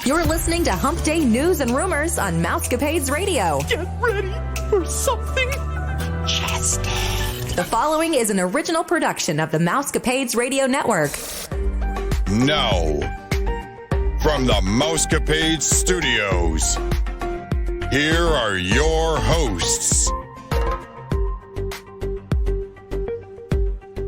You're listening to Hump Day News and Rumors on Mousecapades Radio. Get ready for something majestic. The following is an original production of the Mousecapades Radio Network. Now, from the Mousecapades Studios, here are your hosts.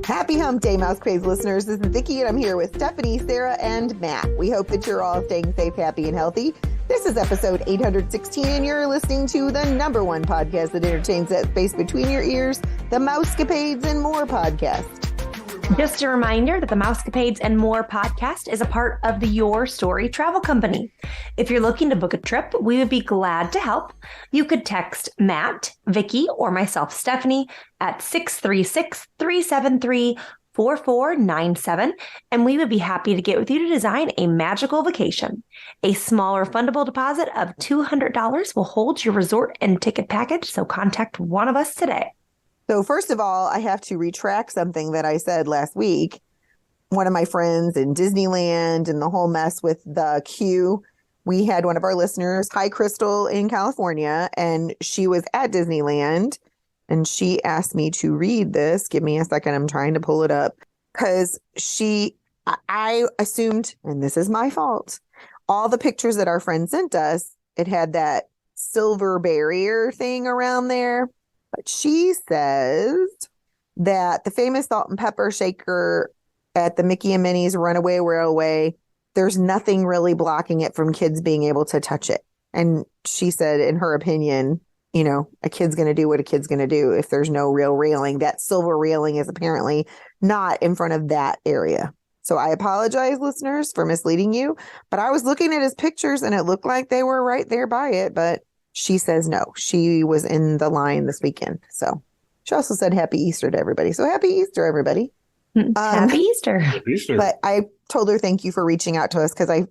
Happy Hump Day, Mousecapades listeners. This is Vicki, and I'm here with Stephanie, Sarah, and Matt. We hope that you're all staying safe, happy, and healthy. This is episode 816, and you're listening to the number one podcast that entertains that space between your ears, the Mousecapades and More podcast. Just a reminder that the Mousecapades and More podcast is a part of the Your Story travel company. If you're looking to book a trip, we would be glad to help. You could text Matt, Vicky, or myself, Stephanie, at 636-373-4497, and we would be happy to get with you to design a magical vacation. A small refundable deposit of $200 will hold your resort and ticket package, so contact one of us today. So first of all, I have to retract something that I said last week. One of my friends in Disneyland and the whole mess with the queue. We had one of our listeners, hi Crystal in California, and she was at Disneyland and she asked me to read this. Give me a second. I'm trying to pull it up because I assumed, and this is my fault, all the pictures that our friend sent us, it had that silver barrier thing around there. But she says that the famous salt and pepper shaker at the Mickey and Minnie's Runaway Railway, there's nothing really blocking it from kids being able to touch it. And she said, in her opinion, you know, a kid's going to do what a kid's going to do if there's no real railing. That silver railing is apparently not in front of that area. So I apologize, listeners, for misleading you. But I was looking at his pictures and it looked like they were right there by it. But she says no. She was in the line this weekend. So she also said happy Easter to everybody. So happy Easter, everybody. Happy Easter. Happy Easter. But I told her thank you for reaching out to us because I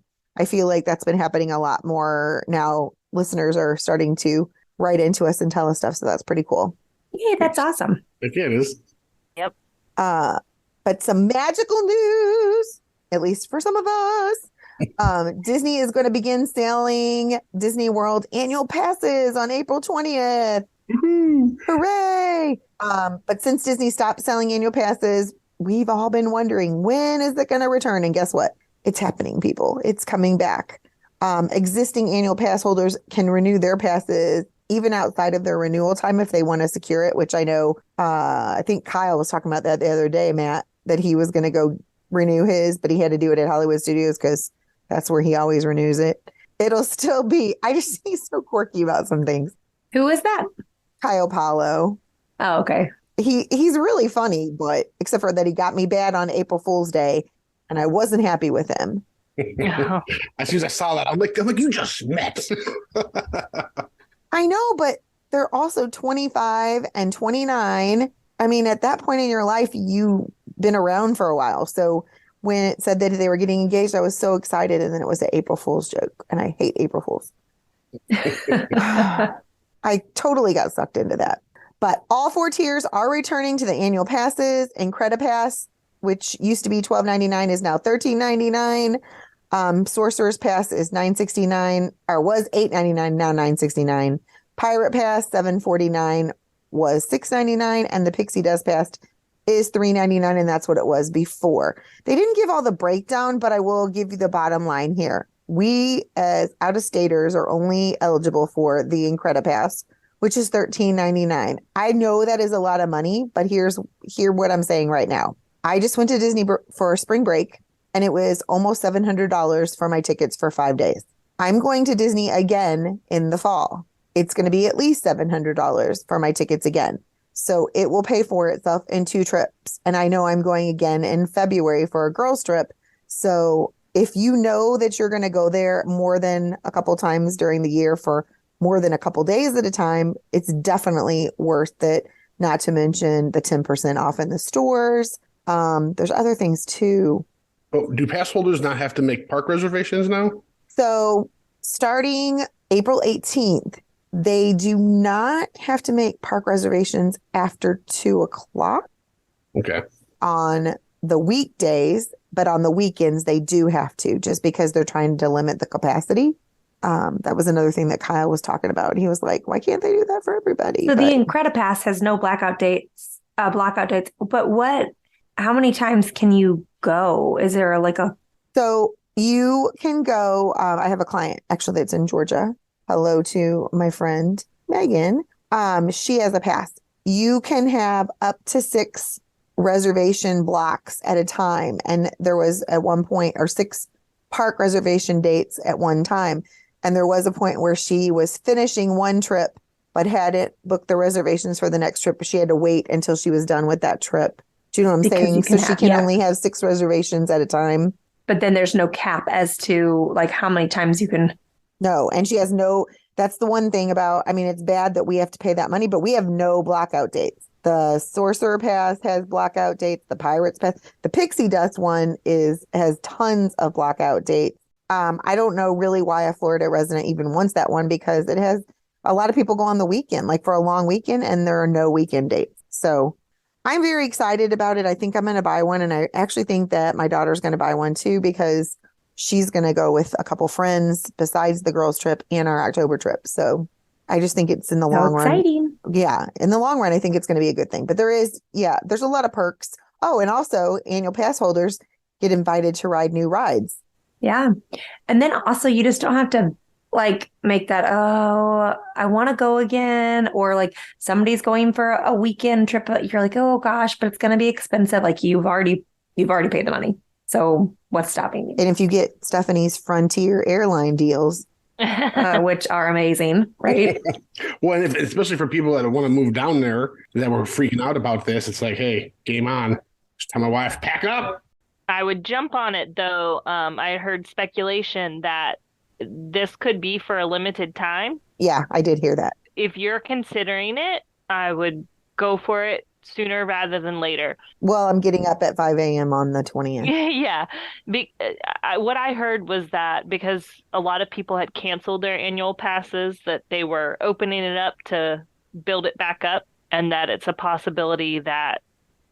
feel like that's been happening a lot more now. Listeners are starting to write into us and tell us stuff. So that's pretty cool. Yay, that's awesome. Again, it is. Yep. But some magical news, at least for some of us. Disney is going to begin selling Disney World annual passes on April 20th. Woo-hoo. Hooray! But since Disney stopped selling annual passes, we've all been wondering, when is it going to return? And guess what? It's happening, people. It's coming back. Existing annual pass holders can renew their passes even outside of their renewal time if they want to secure it, which I know, I think Kyle was talking about that the other day, Matt, that he was going to go renew his, but he had to do it at Hollywood Studios because that's where he always renews it. It'll still be, I just think he's so quirky about some things. Who is that? Kyle Paulo. Oh, okay. He's really funny, but except for that he got me bad on April Fool's Day and I wasn't happy with him. As soon as I saw that, I'm like, you just met. I know, but they're also 25 and 29. I mean, at that point in your life, you've been around for a while. So when it said that they were getting engaged, I was so excited. And then it was an April Fool's joke. And I hate April Fools. I totally got sucked into that. But all four tiers are returning to the annual passes. IncrediPass, which used to be $12.99, is now $13.99. Sorcerer's Pass is $9.69, or was $8.99, now $9.69. Pirate Pass, $7.49, was $6.99. And the Pixie Dust Pass is $3.99, and that's what it was before. They didn't give all the breakdown, but I will give you the bottom line here. We, as out-of-staters, are only eligible for the IncrediPass, which is $13.99. I know that is a lot of money, but hear what I'm saying right now. I just went to Disney for spring break, and it was almost $700 for my tickets for 5 days. I'm going to Disney again in the fall. It's going to be at least $700 for my tickets again. So it will pay for itself in 2 trips. And I know I'm going again in February for a girls trip. So if you know that you're going to go there more than a couple times during the year for more than a couple days at a time, it's definitely worth it. Not to mention the 10% off in the stores. There's other things too. Oh, do pass holders not have to make park reservations now? So starting April 18th, they do not have to make park reservations after 2:00. Okay. On the weekdays, but on the weekends they do have to, just because they're trying to limit the capacity. That was another thing that Kyle was talking about. He was like, why can't they do that for everybody? So the Incredipass has no blackout dates, but how many times can you go? Is there So you can go, I have a client actually that's in Georgia. Hello to my friend Megan. She has a pass. You can have up to 6 reservation blocks at a time. And there was at one point, or 6 park reservation dates at one time. And there was a point where she was finishing one trip, but hadn't booked the reservations for the next trip. She had to wait until she was done with that trip. Do you know what I'm saying? So she can only have 6 reservations at a time. But then there's no cap as to how many times you can. No. And she has that's the one thing about, it's bad that we have to pay that money, but we have no blackout dates. The Sorcerer Pass has blackout dates. The Pirates Pass, the Pixie Dust one has tons of blackout dates. I don't know really why a Florida resident even wants that one, because it has a lot of people go on the weekend, like for a long weekend, and there are no weekend dates. So I'm very excited about it. I think I'm going to buy one. And I actually think that my daughter's going to buy one too, because she's going to go with a couple friends besides the girls trip and our October trip. So I just think it's in the long run. Exciting. Yeah. In the long run, I think it's going to be a good thing, but there's a lot of perks. Oh, and also annual pass holders get invited to ride new rides. Yeah. And then also you just don't have to make that, oh, I want to go again. Or somebody's going for a weekend trip. You're like, oh gosh, but it's going to be expensive. You've already paid the money. So what's stopping you? And if you get Stephanie's Frontier airline deals, which are amazing, right? Well, especially for people that want to move down there that were freaking out about this, it's like, hey, game on. Just tell my wife, pack up. I would jump on it, though. I heard speculation that this could be for a limited time. Yeah, I did hear that. If you're considering it, I would go for it sooner rather than later. Well, I'm getting up at 5 a.m. on the 20th. Yeah. What I heard was that because a lot of people had canceled their annual passes, that they were opening it up to build it back up, and that it's a possibility that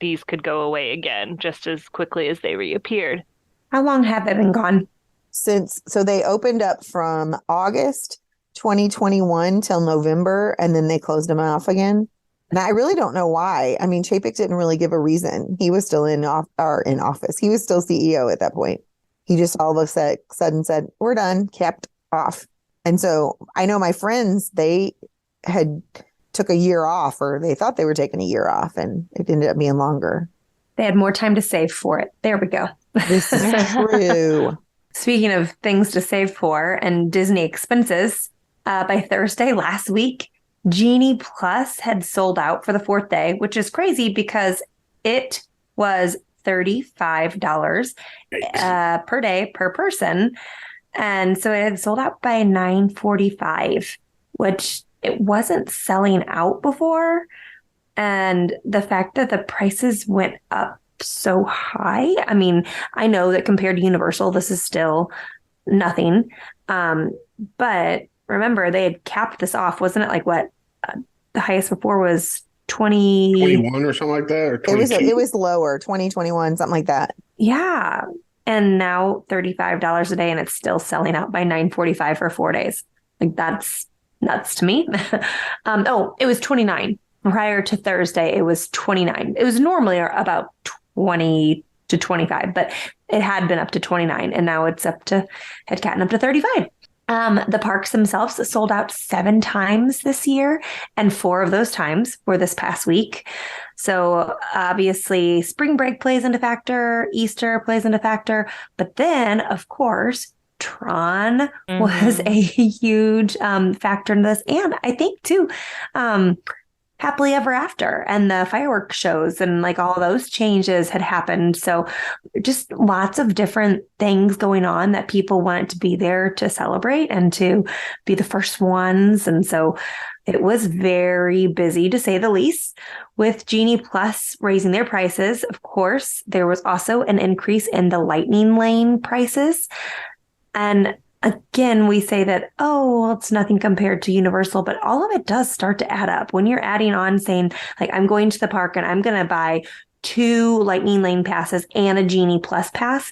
these could go away again just as quickly as they reappeared. How long have they been gone? So they opened up from August 2021 till November, and then they closed them off again. And I really don't know why. Chapek didn't really give a reason. He was still in office. He was still CEO at that point. He just all of a sudden said, we're done, kept off. And so I know my friends, they had took a year off, or they thought they were taking a year off, and it ended up being longer. They had more time to save for it. There we go. This is true. Speaking of things to save for and Disney expenses, by Thursday last week, Genie Plus had sold out for the 4th day, which is crazy because it was $35 per day per person. And so it had sold out by $9.45, which it wasn't selling out before. And the fact that the prices went up so high, I know that compared to Universal, this is still nothing. But remember, they had capped this off. Wasn't it the highest before was 21 or something like that? Or it was lower, 2021, something like that. Yeah. And now $35 a day, and it's still selling out by $9.45 for 4 days. That's nuts to me. It was 29 prior to Thursday. It was 29. It was normally about 20 to 25, but it had been up to 29, and now it's had gotten up to 35. The parks themselves sold out 7 times this year, and 4 of those times were this past week. So obviously spring break plays into factor, Easter plays into factor, but then of course Tron was a huge factor in this. And I think too, Happily Ever After and the fireworks shows and all those changes had happened. So just lots of different things going on that people wanted to be there to celebrate and to be the first ones. And so it was very busy, to say the least, with Genie Plus raising their prices. Of course, there was also an increase in the Lightning Lane prices. And again, we say that, it's nothing compared to Universal, but all of it does start to add up when you're adding on saying, I'm going to the park and I'm going to buy 2 Lightning Lane passes and a Genie Plus pass.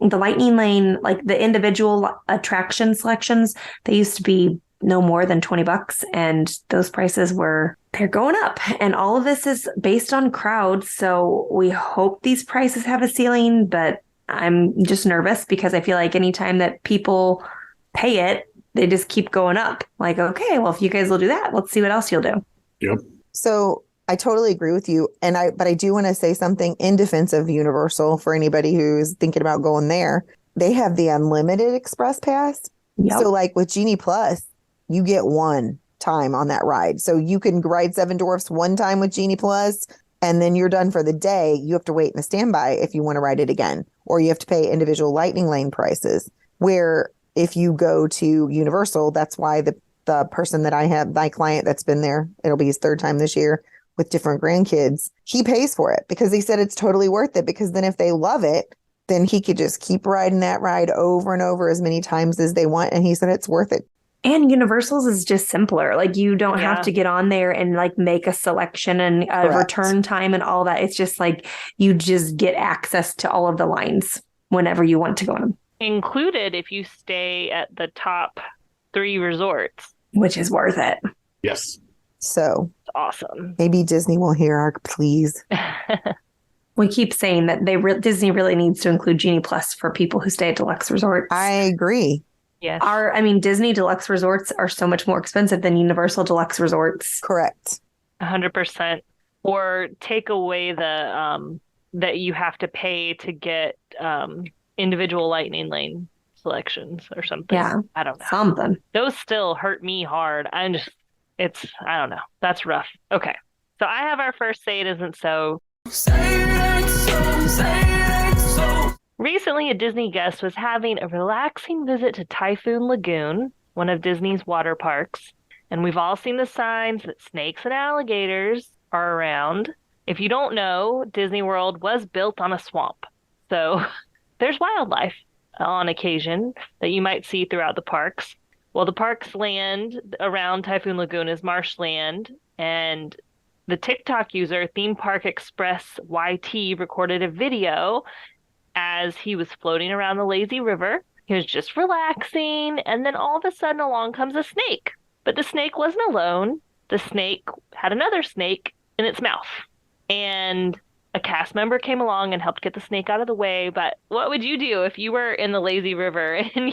The Lightning Lane, like the individual attraction selections, they used to be no more than $20, and those prices they're going up. And all of this is based on crowds. So we hope these prices have a ceiling, but I'm just nervous because I feel like anytime that people pay it, they just keep going up. Like, okay, well, if you guys will do that, let's see what else you'll do. Yep. So I totally agree with you. But I do want to say something in defense of Universal for anybody who's thinking about going there. They have the unlimited express pass. Yep. So like with Genie Plus, you get one time on that ride. So you can ride Seven Dwarfs one time with Genie Plus, and then you're done for the day. You have to wait in a standby if you want to ride it again, or you have to pay individual Lightning Lane prices. Where if you go to Universal, that's why the person that I have, my client that's been there, it'll be his 3rd time this year with different grandkids, he pays for it because he said it's totally worth it, because then if they love it, then he could just keep riding that ride over and over as many times as they want. And he said it's worth it. And Universal's is just simpler. Like you don't have to get on there and like make a selection and a return time and all that. It's just like you just get access to all of the lines whenever you want to go on them. Included if you stay at the top 3 resorts. Which is worth it. Yes. So it's awesome. Maybe Disney will hear our pleas. We keep saying that Disney really needs to include Genie Plus for people who stay at deluxe resorts. I agree. Yes. Disney deluxe resorts are so much more expensive than Universal deluxe resorts. Correct. 100%. Or take away the that you have to pay to get individual Lightning Lane selections or something. Yeah. I don't know. Something. Those still hurt me hard. I don't know. That's rough. Okay. So I have our first Say It Isn't So. Recently, a Disney guest was having a relaxing visit to Typhoon Lagoon, one of Disney's water parks. And we've all seen the signs that snakes and alligators are around. If you don't know, Disney World was built on a swamp. So there's wildlife on occasion that you might see throughout the parks. Well, the park's land around Typhoon Lagoon is marshland, and the TikTok user Theme Park Express YT recorded a video as he was floating around the lazy river. He was just relaxing, and then all of a sudden along comes a snake. But the snake wasn't alone. The snake had another snake in its mouth. And a cast member came along and helped get the snake out of the way. But what would you do if you were in the lazy river and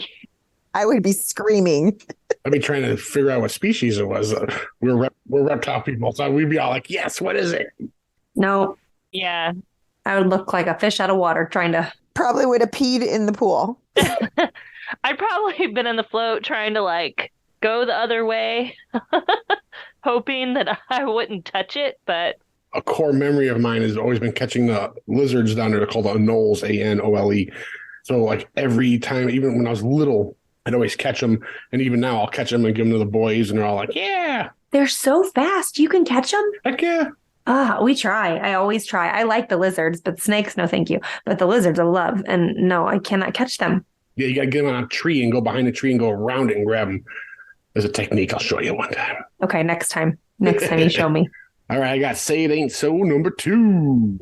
I would be screaming. I'd be trying to figure out what species it was. We're reptile people, so we'd be all like, yes, what is it? No. Yeah. I would look like a fish out of water trying to... Probably would have peed in the pool. I'd probably been in the float trying to like go the other way, hoping that I wouldn't touch it, but... A core memory of mine has always been catching the lizards down there called anoles, A-N-O-L-E. So like every time, even when I was little, I'd always catch them. And even now I'll catch them and give them to the boys and they're all like, yeah. They're so fast. You can catch them? Heck yeah. We try. I always try. I like the lizards, but snakes, no thank you. But the lizards I love. And no, I cannot catch them. Yeah, you got to get them on a tree and go behind the tree and go around it and grab them. There's a technique I'll show you one time. Okay, next time. Next time you show me. All right, I got Say It Ain't So number 2.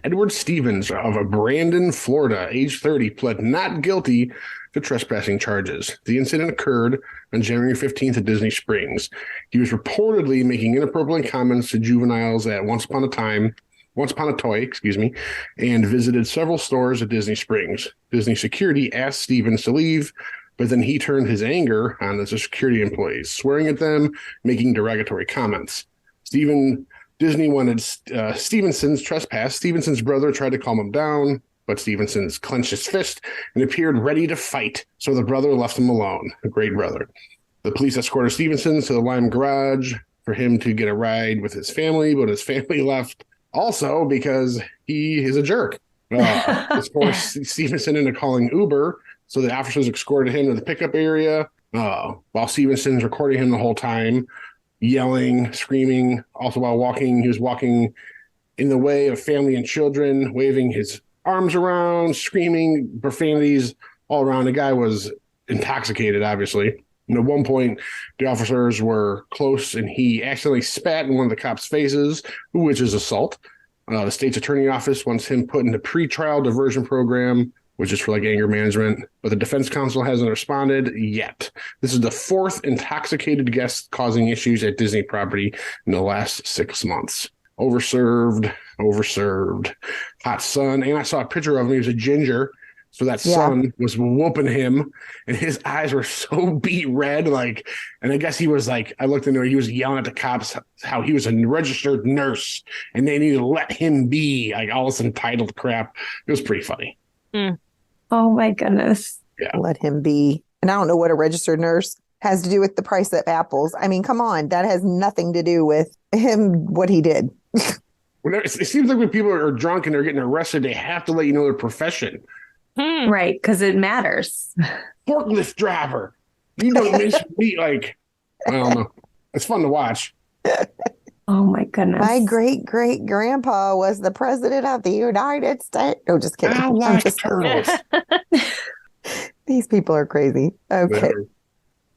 Edward Stevens of Brandon, Florida, age 30, pled not guilty to trespassing charges. The incident occurred on January 15th at Disney Springs. He was reportedly making inappropriate comments to juveniles at Once Upon a Toy, and visited several stores at Disney Springs. Disney security asked Stevens to leave, but then he turned his anger on the security employees, swearing at them, making derogatory comments. Disney wanted Stevenson's trespass. Stevenson's brother tried to calm him down, but Stevenson's clenched his fist and appeared ready to fight, so the brother left him alone, a great brother. The police escorted Stevenson to the Lime Garage for him to get a ride with his family, but his family left also because he is a jerk. This forced Stevenson into calling Uber, so the officers escorted him to the pickup area while Stevenson's recording him the whole time, yelling, screaming. Also while walking, he was walking in the way of family and children, waving his arms around, screaming profanities all around. The guy was intoxicated, obviously. And at one point, the officers were close, and he accidentally spat in one of the cops' faces, which is assault. The state's attorney office wants him put in a pretrial diversion program, which is for like anger management, but the defense counsel hasn't responded yet. This is the fourth intoxicated guest causing issues at Disney property in the last 6 months. Overserved, hot sun. And I saw a picture of him. He was a ginger. So that sun was whooping him, and his eyes were so beat red. Like, and I guess he was like, I looked into it, he was yelling at the cops how he was a registered nurse and they needed to let him be, like, all this entitled crap. It was pretty funny. Oh my goodness. Yeah. Let him be. And I don't know what a registered nurse has to do with the price of apples. I mean, come on. That has nothing to do with him, what he did. It seems like when people are drunk and they're getting arrested, they have to let you know their profession. Right, because it matters. Forklift driver. You don't miss me. Like, I don't know. It's fun to watch. Oh my goodness. My great grandpa was the president of the United States. No, just kidding. I like turtles. These people are crazy. Okay.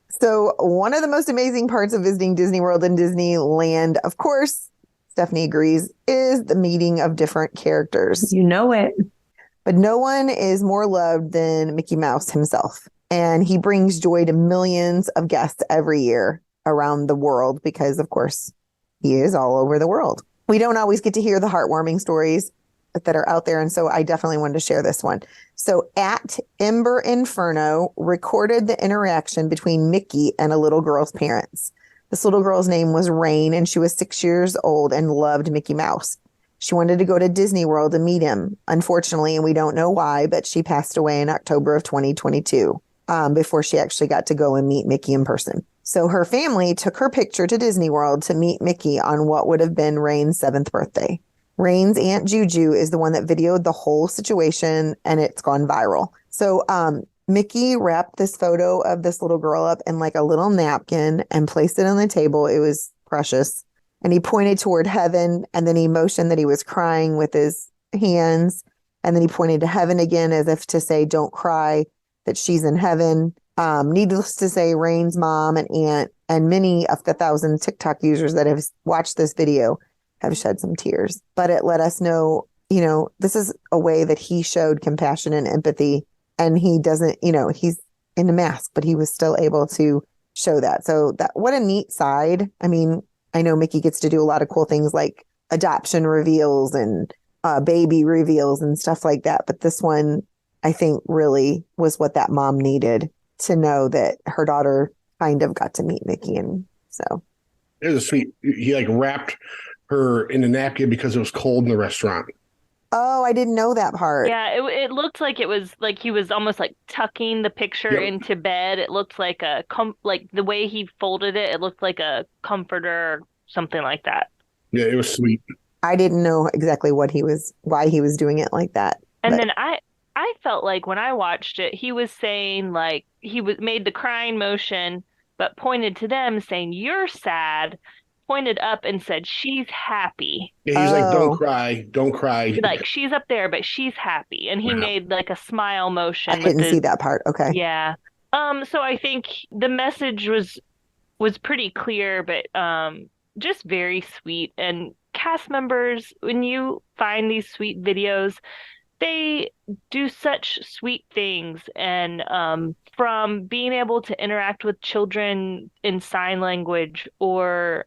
So one of the most amazing parts of visiting Disney World and Disneyland, of course, Stephanie agrees, is the meeting of different characters. You know it. But no one is more loved than Mickey Mouse himself. And he brings joy to millions of guests every year around the world because, of course, he is all over the world. We don't always get to hear the heartwarming stories that are out there. And so I definitely wanted to share this one. So at Ember Inferno recorded the interaction between Mickey and a little girl's parents. This little girl's name was Rain, and she was 6 years old and loved Mickey Mouse. She wanted to go to Disney World to meet him. Unfortunately, and we don't know why, but she passed away in October of 2022 before she actually got to go and meet Mickey in person. So her family took her picture to Disney World to meet Mickey on what would have been Rain's 7th birthday. Rain's Aunt Juju is the one that videoed the whole situation, and it's gone viral. So Mickey wrapped this photo of this little girl up in like a little napkin and placed it on the table. It was precious. And he pointed toward heaven, and then he motioned that he was crying with his hands. And then he pointed to heaven again as if to say, don't cry, that she's in heaven. Needless to say, Rain's mom and aunt and many of the 1,000 TikTok users that have watched this video have shed some tears. But it let us know, you know, this is a way that he showed compassion and empathy. And he doesn't, you know, he's in a mask, but he was still able to show that. So that, what a neat side. I mean, I know Mickey gets to do a lot of cool things like adoption reveals and baby reveals and stuff like that. But this one, I think, really was what that mom needed to know that her daughter kind of got to meet Mickey. And so it was a sweet. He like wrapped her in a napkin because it was cold in the restaurant. Oh, I didn't know that part. Yeah, it looked like it was like he was almost like tucking the picture into bed. It looked like like the way he folded it, it looked like a comforter or something like that. Yeah, it was sweet. I didn't know exactly why he was doing it like that. And then I felt like when I watched it, he was saying like made the crying motion, but pointed to them saying, "You're sad." Pointed up and said, "She's happy." Yeah, he's like, don't cry. Like, she's up there, but she's happy. And he made like a smile motion. I didn't see that part. Okay. Yeah. So I think the message was pretty clear, but just very sweet. And cast members, when you find these sweet videos, they do such sweet things. And from being able to interact with children in sign language or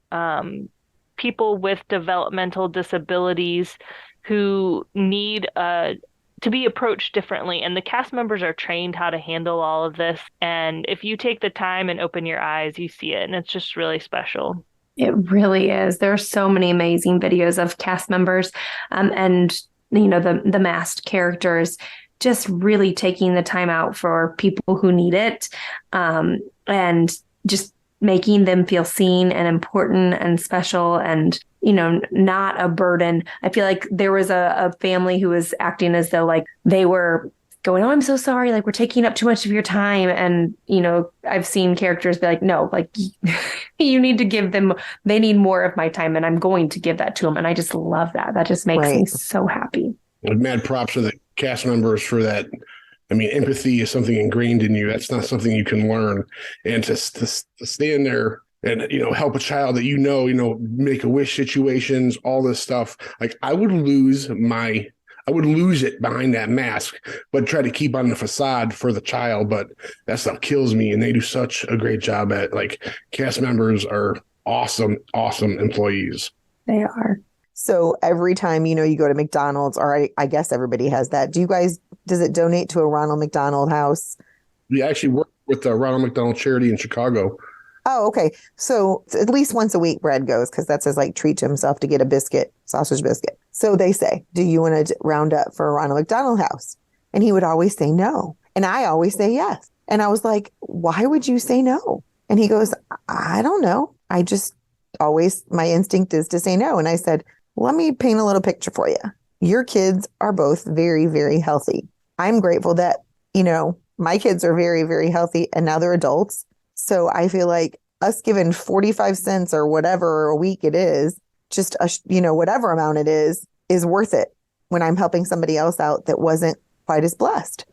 people with developmental disabilities who need to be approached differently. And the cast members are trained how to handle all of this. And if you take the time and open your eyes, you see it. And it's just really special. It really is. There are so many amazing videos of cast members and you know, the masked characters just really taking the time out for people who need it, and just making them feel seen and important and special and, you know, not a burden. I feel like there was a family who was acting as though like they were going, "Oh, I'm so sorry. Like, we're taking up too much of your time." And, you know, I've seen characters be like, "No, like you need to give them, they need more of my time, and I'm going to give that to them." And I just love that. That just makes me so happy. Mad props to the cast members for that I mean, empathy is something ingrained in you. That's not something you can learn. And to stand there and, help a child that, make a wish situations, all this stuff. Like I would lose it behind that mask, but try to keep on the facade for the child. But that stuff kills me. And they do such a great job at cast members are awesome, awesome employees. They are. So every time, you go to McDonald's, or I guess everybody has that. Does it donate to a Ronald McDonald House? We actually work with the Ronald McDonald Charity in Chicago. Oh, okay. So at least once a week, Brad goes because that's his treat to himself to get a sausage biscuit. So they say, do you want to round up for a Ronald McDonald House? And he would always say no. And I always say yes. And I was like, why would you say no? And he goes, I don't know. I just my instinct is to say no. And I said, let me paint a little picture for you. Your kids are both very, very healthy. I'm grateful that, my kids are very, very healthy and now they're adults. So I feel like us giving 45 cents or whatever a week it is, just, whatever amount it is worth it when I'm helping somebody else out that wasn't quite as blessed.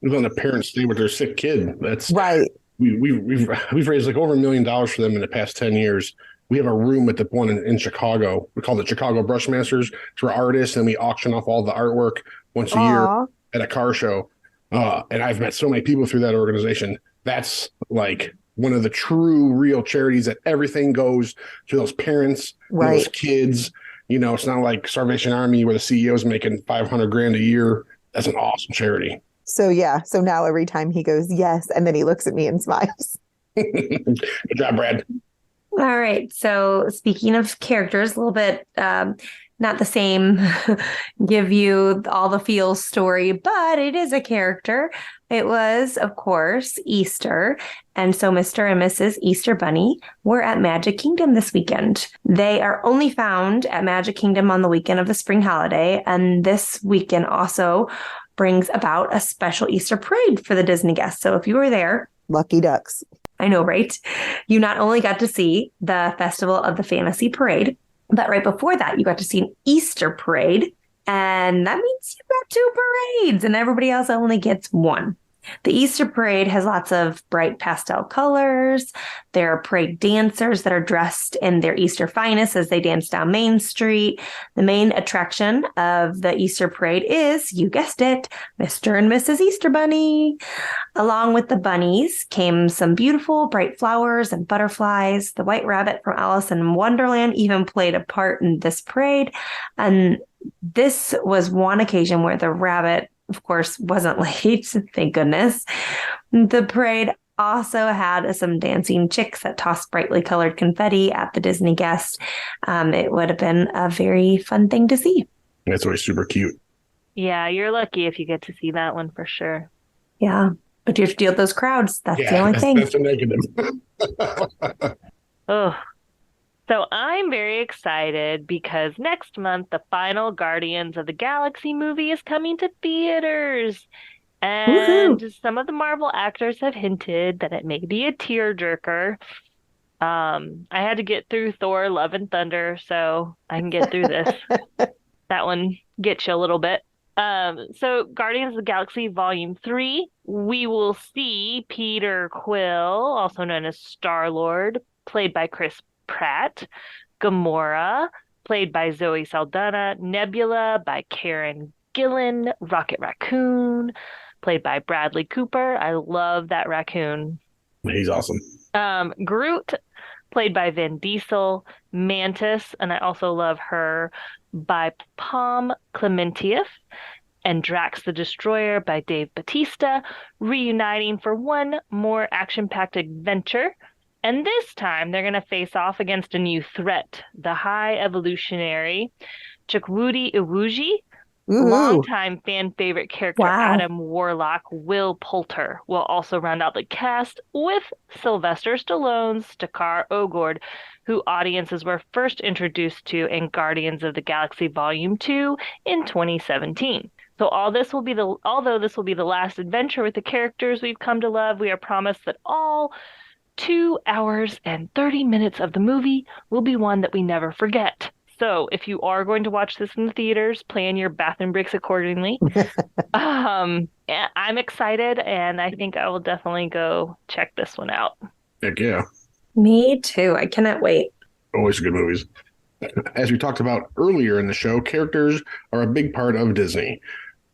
We've let a parent stay with their sick kid. That's right. We've raised over $1 million for them in the past 10 years. We have a room at the one in Chicago. We call it Chicago Brushmasters. It's for artists, and we auction off all the artwork once a year at a car show. And I've met so many people through that organization. That's one of the true, real charities that everything goes to those parents, those kids. It's not like Starvation Army where the CEO is making $500,000 a year. That's an awesome charity. So yeah. So now every time he goes, yes, and then he looks at me and smiles. Good job, Brad. All right. So speaking of characters, a little bit not the same give you all the feels story, but it is a character. It was, of course, Easter. And so Mr. and Mrs. Easter Bunny were at Magic Kingdom this weekend. They are only found at Magic Kingdom on the weekend of the spring holiday. And this weekend also brings about a special Easter parade for the Disney guests. So if you were there, lucky ducks. I know, right? You not only got to see the Festival of the Fantasy Parade, but right before that, you got to see an Easter parade. And that means you got two parades and everybody else only gets one. The Easter parade has lots of bright pastel colors. There are parade dancers that are dressed in their Easter finest as they dance down Main Street. The main attraction of the Easter parade is, you guessed it, Mr. and Mrs. Easter Bunny. Along with the bunnies came some beautiful bright flowers and butterflies. The White Rabbit from Alice in Wonderland even played a part in this parade. And this was one occasion where the rabbit, of course, wasn't late. Thank goodness. The parade also had some dancing chicks that tossed brightly colored confetti at the Disney guests. It would have been a very fun thing to see. That's always super cute. Yeah, you're lucky if you get to see that one for sure. Yeah, but you have to deal with those crowds. That's the only thing. That's a negative. Oh. So I'm very excited because next month, the final Guardians of the Galaxy movie is coming to theaters. And some of the Marvel actors have hinted that it may be a tearjerker. I had to get through Thor, Love and Thunder, so I can get through this. That one gets you a little bit. So Guardians of the Galaxy Volume 3, we will see Peter Quill, also known as Star-Lord, played by Chris Pratt, Gamora, played by Zoe Saldana, Nebula by Karen Gillan, Rocket Raccoon, played by Bradley Cooper. I love that raccoon. He's awesome. Groot, played by Vin Diesel, Mantis, and I also love her, by Pom Klementieff, and Drax the Destroyer by Dave Bautista, reuniting for one more action-packed adventure. And this time, they're going to face off against a new threat, the High Evolutionary, Chukwudi Iwuji. Longtime fan favorite character Adam Warlock, Will Poulter, will also round out the cast with Sylvester Stallone's Stakar Ogord, who audiences were first introduced to in Guardians of the Galaxy Volume 2 in 2017. So although this will be the last adventure with the characters we've come to love, we are promised that all 2 hours and 30 minutes of the movie will be one that we never forget. So if you are going to watch this in the theaters, plan your bathroom breaks accordingly. I'm excited, and I think I will definitely go check this one out. Heck yeah. Me too. I cannot wait. Always good movies. As we talked about earlier in the show, characters are a big part of Disney,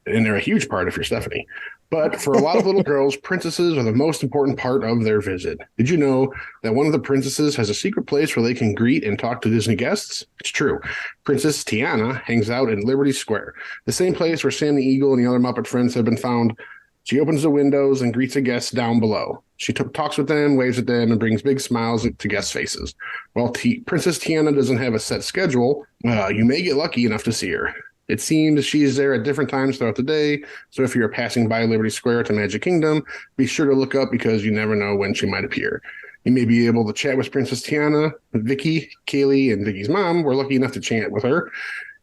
and they're a huge part if you're Stephanie. But for a lot of little girls, princesses are the most important part of their visit. Did you know that one of the princesses has a secret place where they can greet and talk to Disney guests? It's true. Princess Tiana hangs out in Liberty Square, the same place where Sam the Eagle and the other Muppet friends have been found. She opens the windows and greets the guests down below. She talks with them, waves at them, and brings big smiles to guests' faces. While Princess Tiana doesn't have a set schedule, you may get lucky enough to see her. It seems she's there at different times throughout the day, so if you're passing by Liberty Square to Magic Kingdom, be sure to look up because you never know when she might appear. You may be able to chat with Princess Tiana. Vicky, Kaylee, and Vicky's mom were lucky enough to chat with her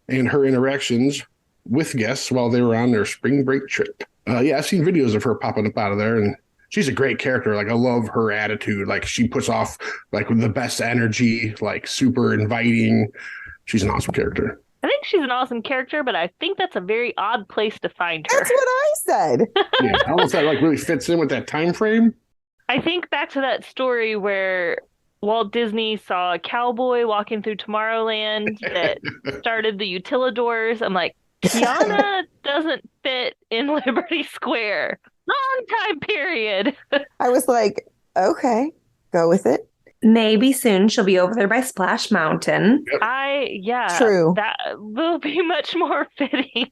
and her interactions with guests while they were on their spring break trip. I've seen videos of her popping up out of there, and she's a great character. Like, I love her attitude. Like, she puts off like the best energy, like super inviting. She's an awesome character. I think she's an awesome character, but I think that's a very odd place to find her. That's what I said. Yeah, I almost that like really fits in with that time frame. I think back to that story where Walt Disney saw a cowboy walking through Tomorrowland that started the Utilidors. I'm like, Tiana doesn't fit in Liberty Square. Long time period. I was like, okay, go with it. Maybe soon she'll be over there by Splash Mountain. True. That will be much more fitting.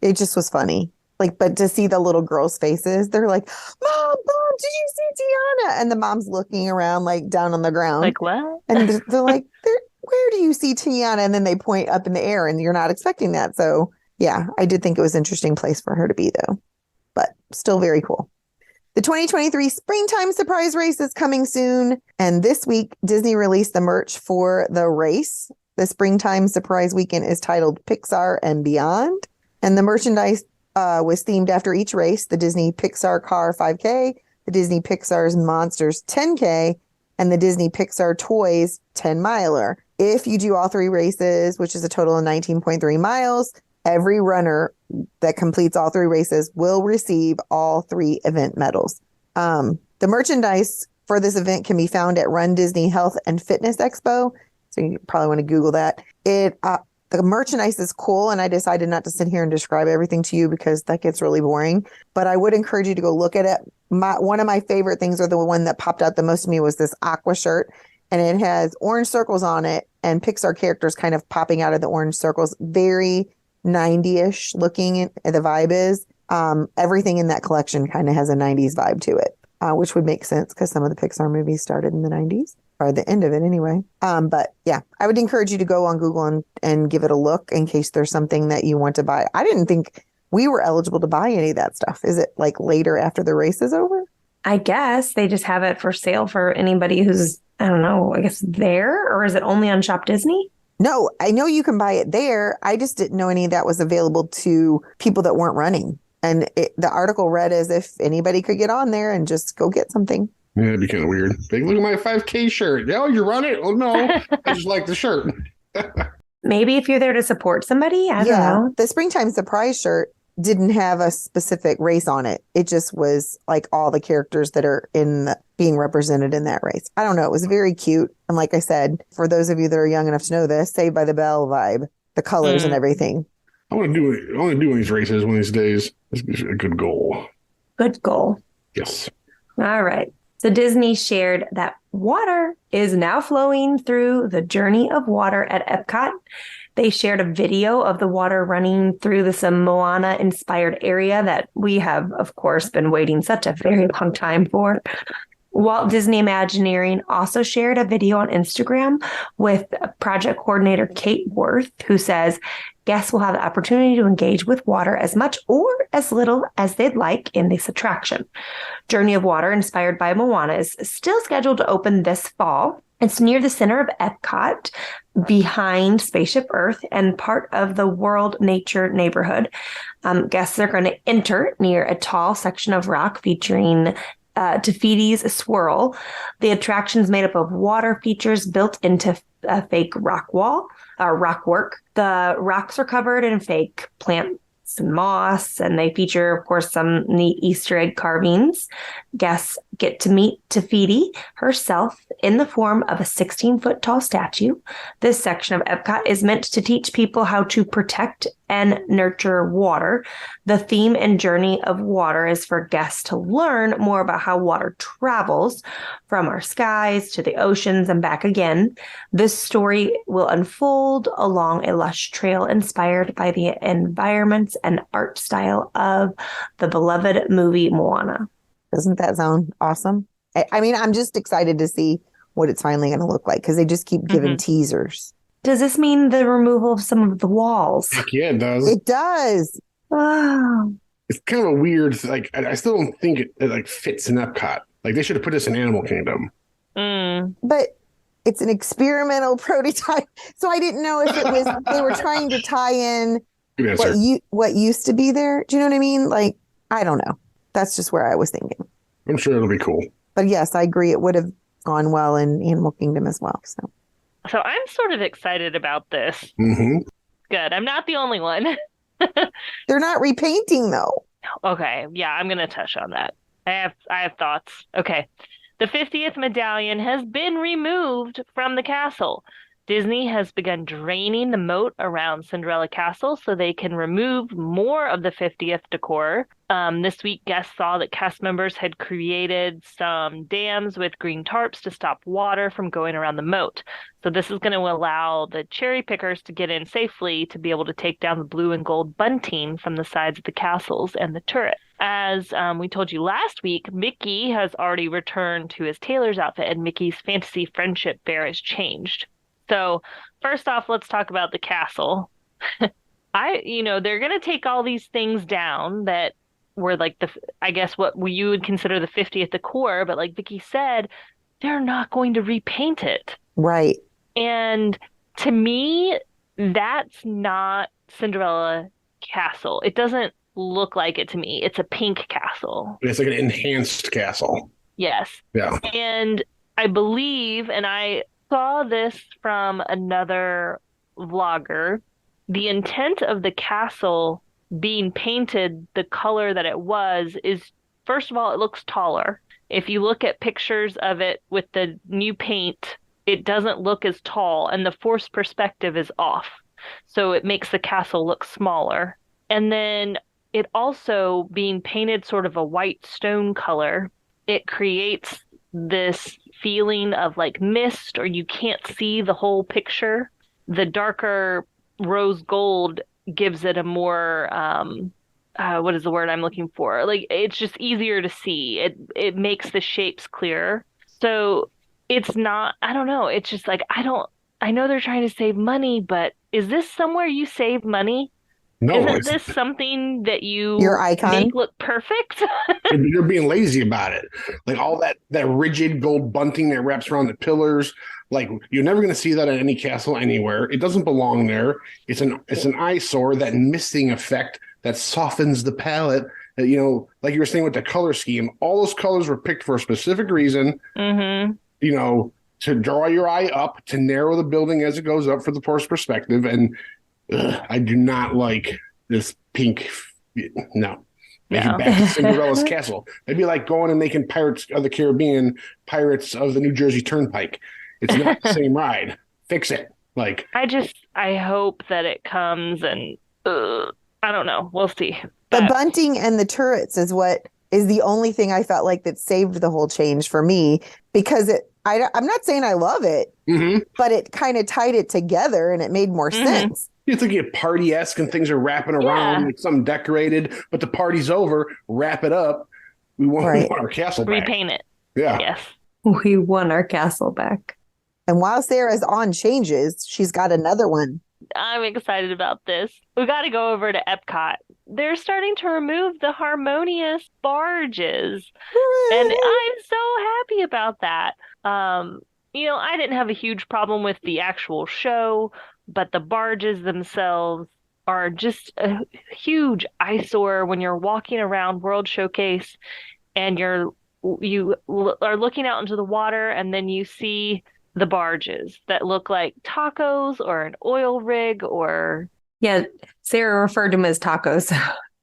It just was funny. Like, but to see the little girls' faces, they're like, Mom, did you see Tiana? And the mom's looking around, like, down on the ground. Like, what? And they're like, where do you see Tiana? And then they point up in the air, and you're not expecting that. So, yeah, I did think it was an interesting place for her to be, though. But still very cool. The 2023 Springtime Surprise Race is coming soon. And this week, Disney released the merch for the race. The Springtime Surprise Weekend is titled Pixar and Beyond. And the merchandise was themed after each race: the Disney Pixar Car 5K, the Disney Pixar's Monsters 10K, and the Disney Pixar Toys 10 miler. If you do all three races, which is a total of 19.3 miles, every runner that completes all three races will receive all three event medals. The merchandise for this event can be found at Run Disney Health and Fitness Expo. So you probably want to Google that. The merchandise is cool, and I decided not to sit here and describe everything to you because that gets really boring. But I would encourage you to go look at it. One of my favorite things, or the one that popped out the most to me, was this aqua shirt. And it has orange circles on it and Pixar characters kind of popping out of the orange circles. Very 90-ish looking, the vibe is. Everything in that collection kind of has a 90s vibe to it, which would make sense because some of the Pixar movies started in the 90s, or the end of it anyway. But yeah, I would encourage you to go on Google and give it a look in case there's something that you want to buy. I didn't think we were eligible to buy any of that stuff. Is it like later after the race is over? I guess they just have it for sale for anybody who's, I don't know, I guess there, or is it only on Shop Disney? No, I know you can buy it there. I just didn't know any of that was available to people that weren't running. And the article read as if anybody could get on there and just go get something. Yeah, it'd be kind of weird. Like, look at my 5K shirt. Oh, you run it? Oh, no. I just like the shirt. Maybe if you're there to support somebody, I don't know. The Springtime Surprise shirt didn't have a specific race on it. It just was like all the characters that are being represented in that race. I don't know. It was very cute. And like I said, for those of you that are young enough to know this, Saved by the Bell vibe, the colors and everything. I want to do one of these races one of these days. It's a good goal. Good goal. Yes. All right. So Disney shared that water is now flowing through the Journey of Water at Epcot. They shared a video of the water running through this Moana-inspired area that we have, of course, been waiting such a very long time for. Walt Disney Imagineering also shared a video on Instagram with project coordinator Kate Worth, who says guests will have the opportunity to engage with water as much or as little as they'd like in this attraction. Journey of Water, inspired by Moana, is still scheduled to open this fall. It's near the center of Epcot, behind Spaceship Earth, and part of the World Nature neighborhood. Guests are going to enter near a tall section of rock featuring Te Fiti's Swirl. The attraction is made up of water features built into a fake rock wall. rock work. The rocks are covered in fake plants and moss, and they feature, of course, some neat Easter egg carvings. Guests get to meet Tafiti herself in the form of a 16-foot tall statue. This section of Epcot is meant to teach people how to protect and nurture water. The theme and journey of water is for guests to learn more about how water travels from our skies to the oceans and back again. This story will unfold along a lush trail inspired by the environments and art style of the beloved movie Moana. Doesn't that sound awesome? I mean, I'm just excited to see what it's finally going to look like because they just keep giving teasers. Does this mean the removal of some of the walls? Heck yeah, it does. It does. Wow. It's kind of a weird, like, I still don't think it like fits in Epcot. Like, they should have put this in Animal Kingdom. But it's an experimental prototype. So I didn't know if it was, they were trying to tie in what used to be there. Do you know what I mean? Like, I don't know. That's just where I was thinking. I'm sure it'll be cool. But yes, I agree. It would have gone well in Animal Kingdom as well. So I'm sort of excited about this. Mm-hmm. Good. I'm not the only one. They're not repainting though. Okay. Yeah, I'm going to touch on that. I have thoughts. Okay. The 50th medallion has been removed from the castle. Disney has begun draining the moat around Cinderella Castle so they can remove more of the 50th decor. This week, guests saw that cast members had created some dams with green tarps to stop water from going around the moat. So this is going to allow the cherry pickers to get in safely to be able to take down the blue and gold bunting from the sides of the castles and the turret. As we told you last week, Mickey has already returned to his tailor's outfit, and Mickey's fantasy friendship bear has changed. So first off, let's talk about the castle. They're going to take all these things down that were like I guess what you would consider the 50th decor, but like Vicky said, they're not going to repaint it. Right. And to me, that's not Cinderella Castle. It doesn't look like it to me. It's a pink castle. It's like an enhanced castle. Yes. Yeah. And I believe, and I saw this from another vlogger, the intent of the castle being painted the color that it was is, first of all, it looks taller. If you look at pictures of it with the new paint, it doesn't look as tall, and the forced perspective is off. So it makes the castle look smaller. And then it also being painted sort of a white stone color, it creates this feeling of like mist, or you can't see the whole picture. The darker rose gold gives it a more what is the word I'm looking for? Like, it's just easier to see. It makes the shapes clearer. So it's not, I don't know. It's just like, I know they're trying to save money, but is this somewhere you save money? No. Isn't this something that your icon make look perfect? You're being lazy about it. Like all that rigid gold bunting that wraps around the pillars. Like, you're never going to see that at any castle anywhere. It doesn't belong there. It's an eyesore. That misting effect that softens the palette. That, like you were saying with the color scheme, all those colors were picked for a specific reason. Mm-hmm. To draw your eye up, to narrow the building as it goes up for the forced perspective. And I do not like this pink. No. Make it back to Cinderella's castle. It'd be like going and making Pirates of the Caribbean Pirates of the New Jersey Turnpike. It's not the same ride. Fix it. Like, I hope that it comes, and I don't know. We'll see. The bunting and the turrets is what is the only thing I felt like that saved the whole change for me, because I'm not saying I love it, but it kind of tied it together and it made more sense. It's like a party-esque and things are wrapping around with something decorated, but the party's over. Wrap it up. We want our castle back. Repaint it. Yeah. Yes. We want our castle back. And while Sarah's on changes, she's got another one. I'm excited about this. We got to go over to Epcot. They're starting to remove the harmonious barges. Hooray! And I'm so happy about that. I didn't have a huge problem with the actual show, but the barges themselves are just a huge eyesore when you're walking around World Showcase and you are looking out into the water, and then you see the barges that look like tacos or an oil rig or Yeah, Sarah referred to them as tacos.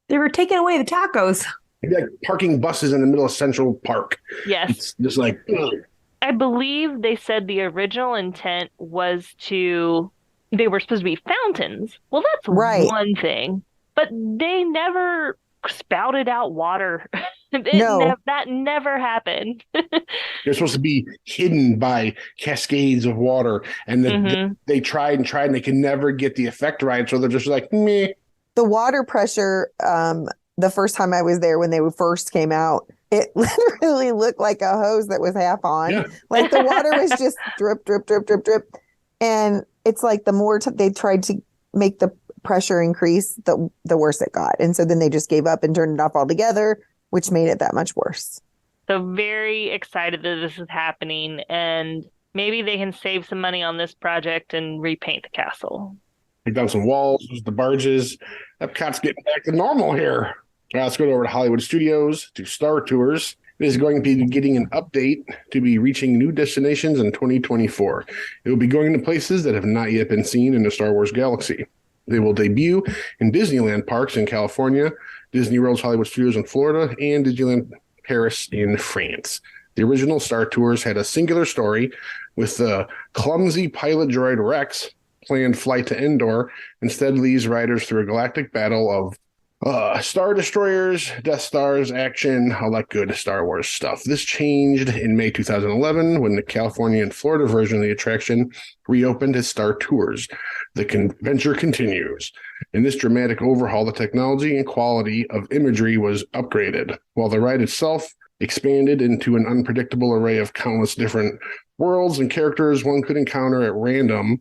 They were taking away the tacos. Maybe like parking buses in the middle of Central Park. yes. It's just like, ugh. I believe they said the original intent was they were supposed to be fountains. Well, that's Right. one thing, but they never spouted out water. No. That never happened. They're supposed to be hidden by cascades of water, and they tried and they can never get the effect right. So they're just like, meh. The water pressure, the first time I was there when they first came out, it literally looked like a hose that was half on. Yeah. Like the water was just drip, drip, drip, drip, drip. And it's like the more they tried to make the pressure increase, the worse it got. And so then they just gave up and turned it off altogether, which made it that much worse. So very excited that this is happening, and maybe they can save some money on this project and repaint the castle. Take down some walls, the barges. Epcot's getting back to normal here. Let's go over to Hollywood Studios to Star Tours. It is going to be getting an update to be reaching new destinations in 2024. It will be going to places that have not yet been seen in the Star Wars galaxy. They will debut in Disneyland parks in California, Disney World's Hollywood Studios in Florida, and Disneyland Paris in France. The original Star Tours had a singular story with the clumsy pilot droid Rex planned flight to Endor. Instead leads riders through a galactic battle of Star Destroyers, Death Stars, action, all that good Star Wars stuff. This changed in May 2011 when the California and Florida version of the attraction reopened as Star Tours. The adventure continues. In this dramatic overhaul, the technology and quality of imagery was upgraded, while the ride itself expanded into an unpredictable array of countless different worlds and characters one could encounter at random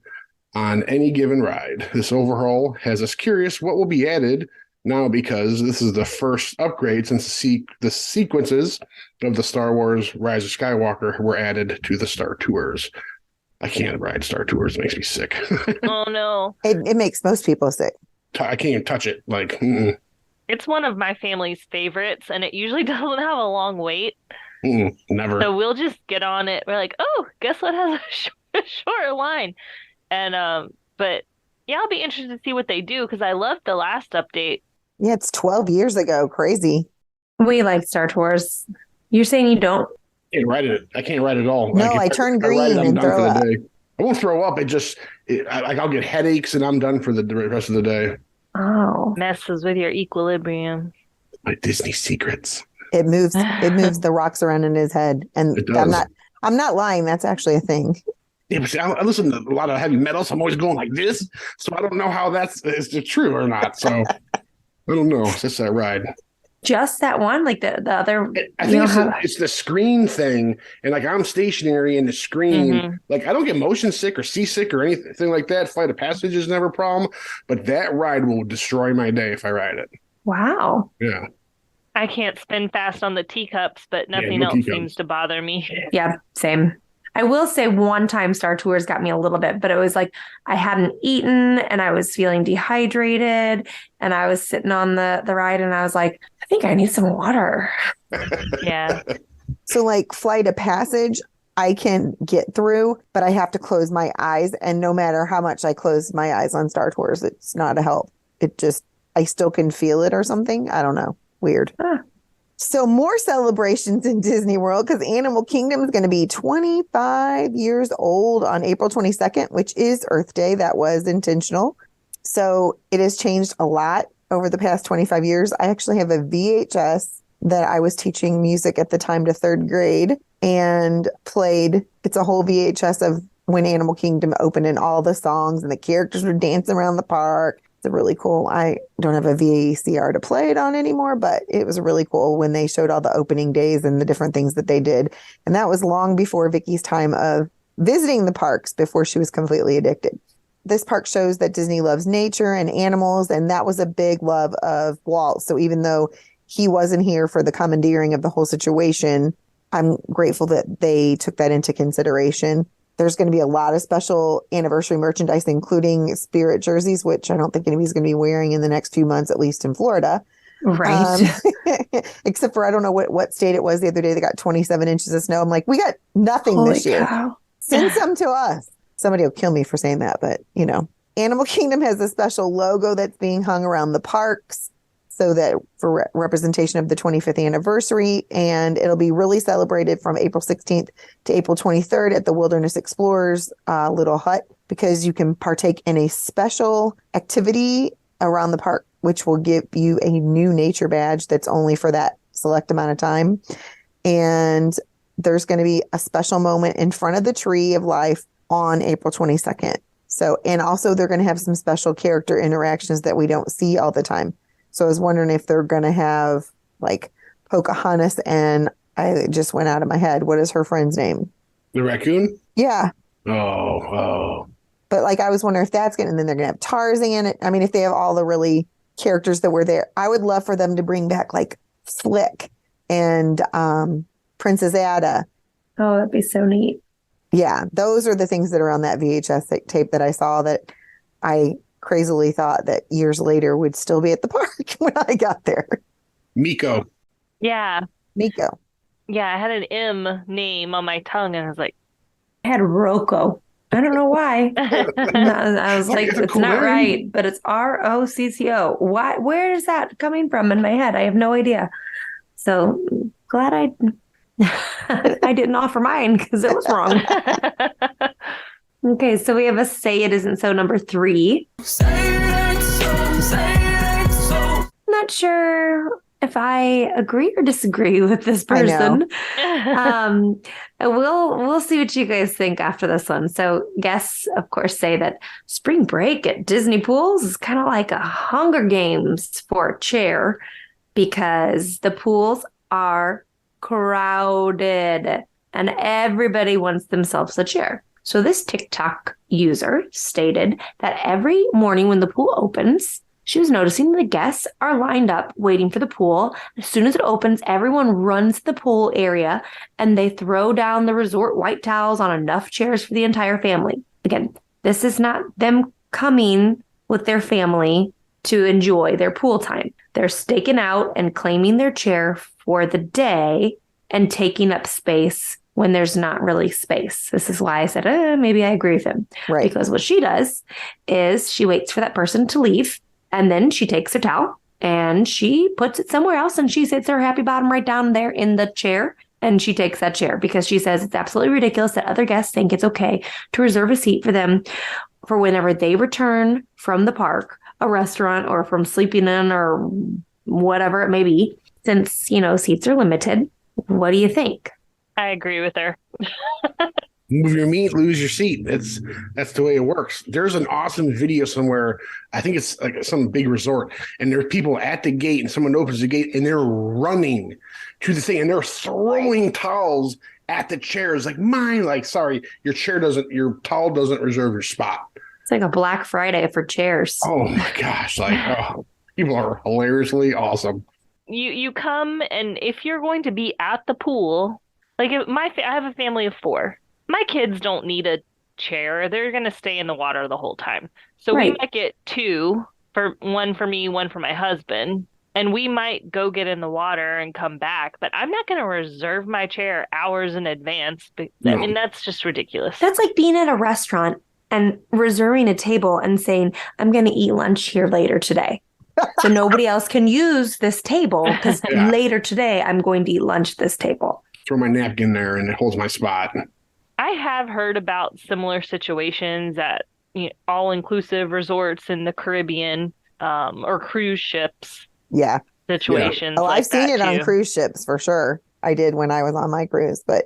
on any given ride. This overhaul has us curious what will be added now, because this is the first upgrade since the sequences of the Star Wars Rise of Skywalker were added to the Star Tours. I can't ride Star Tours. It makes me sick. Oh, no. It makes most people sick. I can't even touch it. Like, It's one of my family's favorites, and it usually doesn't have a long wait. Never. So we'll just get on it. We're like, oh, guess what has a shorter line? And, but yeah, I'll be interested to see what they do, because I loved the last update. Yeah, it's 12 years ago. Crazy. We like Star Tours. You're saying you don't? I can't ride it at all. No, like, I turn green it, I'm and done throw for the up. day. I won't throw up. I'll get headaches and I'm done for the rest of the day. Oh. Messes with your equilibrium. My Disney secrets. It moves the rocks around in his head. And It does. I'm not lying. That's actually a thing. Yeah, but see, I listen to a lot of heavy metal, so I'm always going like this. So I don't know how it's true or not. So I don't know. It's just that ride. Just that one? Like the other? I think it's the screen thing. And like I'm stationary in the screen. Mm-hmm. Like I don't get motion sick or seasick or anything like that. Flight of Passage is never a problem. But that ride will destroy my day if I ride it. Wow. Yeah. I can't spin fast on the teacups, but nothing no else teacups. seems to bother me. Yeah, same. I will say one time Star Tours got me a little bit, but it was like I hadn't eaten and I was feeling dehydrated and I was sitting on the ride and I was like, I think I need some water. Yeah. So like Flight of Passage, I can get through, but I have to close my eyes. And no matter how much I close my eyes on Star Tours, it's not a help. I still can feel it or something. I don't know. Weird. So more celebrations in Disney World, because Animal Kingdom is going to be 25 years old on April 22nd, which is Earth Day. That was intentional. So it has changed a lot over the past 25 years. I actually have a VHS that I was teaching music at the time to third grade and played. It's a whole VHS of when Animal Kingdom opened and all the songs and the characters were dancing around the park. It's really cool. I don't have a VCR to play it on anymore, but it was really cool when they showed all the opening days and the different things that they did. And that was long before Vicky's time of visiting the parks, before she was completely addicted. This park shows that Disney loves nature and animals, and that was a big love of Walt. So even though he wasn't here for the commandeering of the whole situation, I'm grateful that they took that into consideration. There's going to be a lot of special anniversary merchandise, including Spirit jerseys, which I don't think anybody's going to be wearing in the next few months, at least in Florida. Right. Except for, I don't know what state it was the other day. They got 27 inches of snow. I'm like, we got nothing Holy this year. cow. Send some to us. Somebody will kill me for saying that, but Animal Kingdom has a special logo that's being hung around the parks so that for representation of the 25th anniversary, and it'll be really celebrated from April 16th to April 23rd at the Wilderness Explorers Little Hut, because you can partake in a special activity around the park, which will give you a new nature badge that's only for that select amount of time. And there's going to be a special moment in front of the Tree of Life on April 22nd. So, and also they're going to have some special character interactions that we don't see all the time. So I was wondering if they're going to have like Pocahontas, and I just went out of my head. What is her friend's name? The raccoon? Yeah. Oh. But like, I was wondering if that's going to, and then they're going to have Tarzan. I mean, if they have all the really characters that were there, I would love for them to bring back like Flick and Princess Ada. Oh, that'd be so neat. Yeah, those are the things that are on that VHS tape that I saw that I crazily thought that years later would still be at the park when I got there. Miko. Yeah. Miko. Yeah, I had an M name on my tongue, and I was like, I had Rocco. I don't know why. I was like, it's cool not name. right, but it's Rocco. Why? Where is that coming from in my head? I have no idea. So glad I didn't offer mine because it was wrong. Okay, so we have a Say It Isn't So number 3. Not sure if I agree or disagree with this person. We'll see what you guys think after this one. So guests, of course, say that spring break at Disney pools is kind of like a Hunger Games for a chair because the pools are crowded and everybody wants themselves a chair. So this TikTok user stated that every morning when the pool opens, she was noticing the guests are lined up waiting for the pool. As soon as it opens, everyone runs to the pool area and they throw down the resort white towels on enough chairs for the entire family. Again, this is not them coming with their family to enjoy their pool time. They're staking out and claiming their chair for the day and taking up space when there's not really space. This is why I said, maybe I agree with him. Right. Because what she does is she waits for that person to leave, and then she takes her towel and she puts it somewhere else, and she sits her happy bottom right down there in the chair, and she takes that chair because she says it's absolutely ridiculous that other guests think it's okay to reserve a seat for them for whenever they return from the park, a restaurant, or from sleeping in or whatever it may be, since, seats are limited. What do you think? I agree with her. Move your meat, lose your seat. That's the way it works. There's an awesome video somewhere. I think it's like some big resort, and there's people at the gate, and someone opens the gate, and they're running to the thing, and they're throwing towels at the chairs. Like, mine, like, sorry, your towel doesn't reserve your spot. It's like a Black Friday for chairs. Oh my gosh! People are hilariously awesome. You come, and if you're going to be at the pool, like I have a family of 4. My kids don't need a chair. They're going to stay in the water the whole time. So Right. we might get 2, one for me, one for my husband, and we might go get in the water and come back. But I'm not going to reserve my chair hours in advance. I mean, that's just ridiculous. That's like being at a restaurant and reserving a table and saying, I'm going to eat lunch here later today. So nobody else can use this table because later today I'm going to eat lunch at this table. Throw my napkin there, and it holds my spot. I have heard about similar situations at all-inclusive resorts in the Caribbean or cruise ships. Yeah. Situations. Oh, like I've seen that it on too. cruise ships for sure. I did when I was on my cruise, but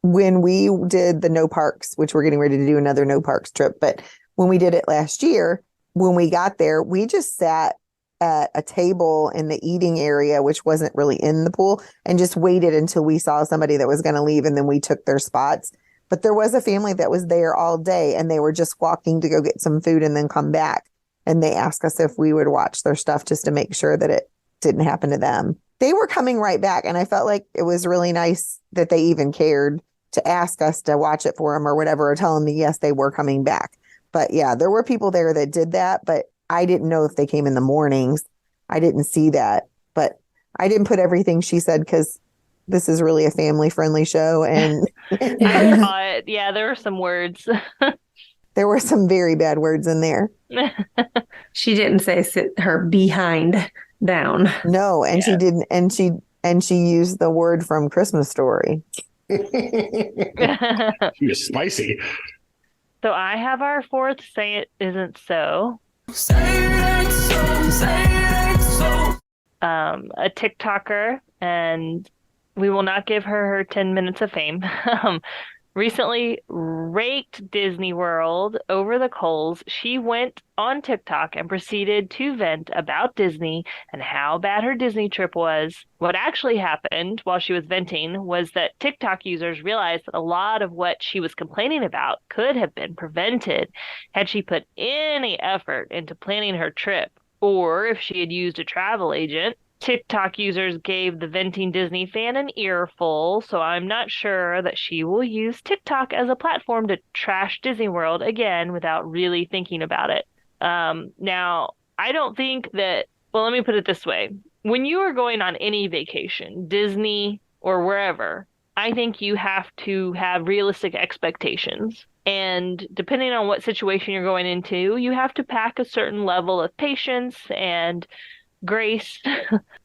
when we did the no parks, which we're getting ready to do another no parks trip, but when we did it last year, when we got there, we just sat at a table in the eating area, which wasn't really in the pool, and just waited until we saw somebody that was going to leave, and then we took their spots. But there was a family that was there all day, and they were just walking to go get some food and then come back. And they asked us if we would watch their stuff just to make sure that it didn't happen to them. They were coming right back, and I felt like it was really nice that they even cared to ask us to watch it for them or whatever, or tell them that yes, they were coming back. But yeah, there were people there that did that, but I didn't know if they came in the mornings. I didn't see that, but I didn't put everything she said because this is really a family friendly show. And I saw it. Yeah, there were some words. there were some very bad words in there. She didn't say sit her behind down. No, and she didn't. And she used the word from Christmas Story. She was spicy. So I have our fourth Say It Isn't So. A TikToker, and we will not give her 10 minutes of fame, recently raked Disney World over the coals. She went on TikTok and proceeded to vent about Disney and how bad her Disney trip was. What actually happened while she was venting was that TikTok users realized that a lot of what she was complaining about could have been prevented had she put any effort into planning her trip, or if she had used a travel agent. TikTok users gave the venting Disney fan an earful, so I'm not sure that she will use TikTok as a platform to trash Disney World again without really thinking about it. Now, I don't think that, well, let me put it this way. When you are going on any vacation, Disney or wherever, I think you have to have realistic expectations. And depending on what situation you're going into, you have to pack a certain level of patience and grace